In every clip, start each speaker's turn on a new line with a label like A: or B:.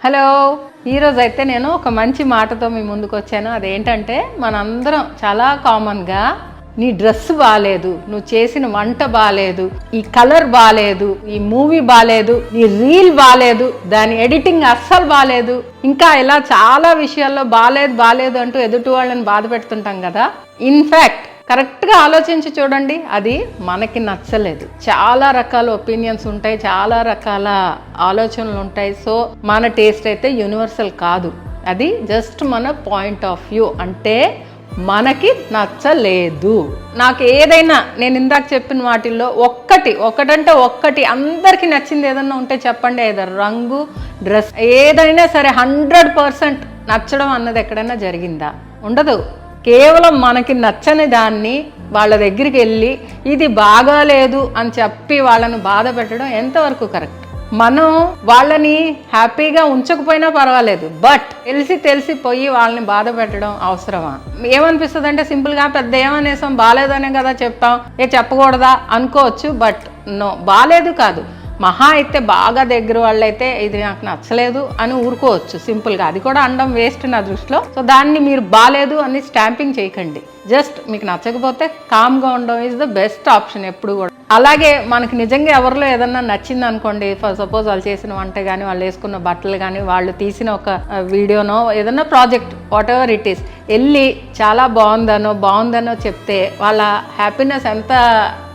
A: Hello, ఈరోజు అయితే నేను ఒక మంచి మాటతో మీ ముందుకు వచ్చాను. అదేంటంటే మనందరం చాలా కామన్గా నీ డ్రెస్ బాగాలేదు, నువ్వు చేసిన వంట బాగాలేదు, ఈ కలర్ బాగాలేదు, ఈ మూవీ బాగాలేదు, నీ రీల్ బాగాలేదు, దాని ఎడిటింగ్ అస్సలు బాగాలేదు, ఇంకా ఇలా చాలా విషయాల్లో బాగాలేదు అంటూ ఎదుటి వాళ్ళని బాధ పెడుతుంటాం కదా. ఇన్ఫ్యాక్ట్ కరెక్ట్గా ఆలోచించి చూడండి, అది మనకి నచ్చలేదు. చాలా రకాల ఒపీనియన్స్ ఉంటాయి, చాలా రకాల ఆలోచనలు ఉంటాయి. సో మన టేస్ట్ అయితే యూనివర్సల్ కాదు, అది జస్ట్ మన పాయింట్ ఆఫ్ వ్యూ. అంటే మనకి నచ్చలేదు. నాకు ఏదైనా నేను ఇందాక చెప్పిన వాటిల్లో ఒక్కటి అందరికీ నచ్చింది ఏదన్నా ఉంటే చెప్పండి. ఏదో రంగు, డ్రెస్, ఏదైనా సరే 100% నచ్చడం అన్నది ఎక్కడైనా జరిగిందా? ఉండదు. కేవలం మనకి నచ్చని దాన్ని వాళ్ళ దగ్గరికి వెళ్ళి ఇది బాగాలేదు అని చెప్పి వాళ్ళని బాధ పెట్టడం ఎంతవరకు కరెక్ట్? మనం వాళ్ళని హ్యాపీగా ఉంచకపోయినా పర్వాలేదు, బట్ తెలిసి పోయి వాళ్ళని బాధ పెట్టడం అవసరమా? ఏమనిపిస్తుంది అంటే సింపుల్గా పెద్ద ఏమనేసాం, బాగాలేదనే కదా చెప్తాం, చెప్పకూడదా అనుకోవచ్చు. బట్ నో, బాగాలేదు కాదు, మహా అయితే బాగా దగ్గర వాళ్ళైతే ఇది నాకు నచ్చలేదు అని ఊరుకోవచ్చు సింపుల్గా. అది కూడా అనడం వేస్ట్ నా దృష్టిలో. సో దాన్ని మీరు బాగాలేదు అని స్టాంపింగ్ చేయకండి. జస్ట్ మీకు నచ్చకపోతే కామ్గా ఉండడం ఈజ్ ద బెస్ట్ ఆప్షన్ ఎప్పుడు కూడా. అలాగే మనకి నిజంగా ఎవరిలో ఏదన్నా నచ్చింది అనుకోండి, ఫర్ సపోజ్ వాళ్ళు చేసిన వంట కానీ, వాళ్ళు వేసుకున్న బట్టలు కానీ, వాళ్ళు తీసిన ఒక వీడియోనో, ఏదన్నా project, what ever it is, వెళ్ళి చాలా బాగుందనో చెప్తే వాళ్ళ హ్యాపీనెస్ ఎంత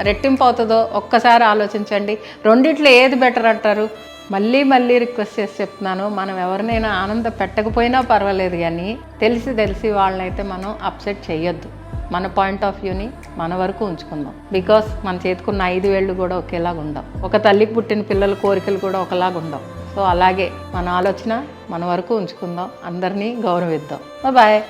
A: రెట్టింపు అవుతుందో ఒక్కసారి ఆలోచించండి. రెండిట్లో ఏది బెటర్ అంటారు? మళ్ళీ రిక్వెస్ట్ చేసి చెప్తున్నాను, మనం ఎవరినైనా ఆనంద పెట్టకపోయినా పర్వాలేదు, కానీ తెలిసి వాళ్ళనైతే మనం అప్సెట్ చేయొద్దు. మన పాయింట్ ఆఫ్ వ్యూని మన వరకు ఉంచుకుందాం. బికాస్ మన చేతికున్న 5 వేళ్ళు కూడా ఒకేలాగా ఉండవు, ఒక తల్లికి పుట్టిన పిల్లల కోరికలు కూడా ఒకలాగా ఉండవు. సో అలాగే మన ఆలోచన మన వరకు ఉంచుకుందాం, అందరినీ గౌరవిద్దాం. బాయ్.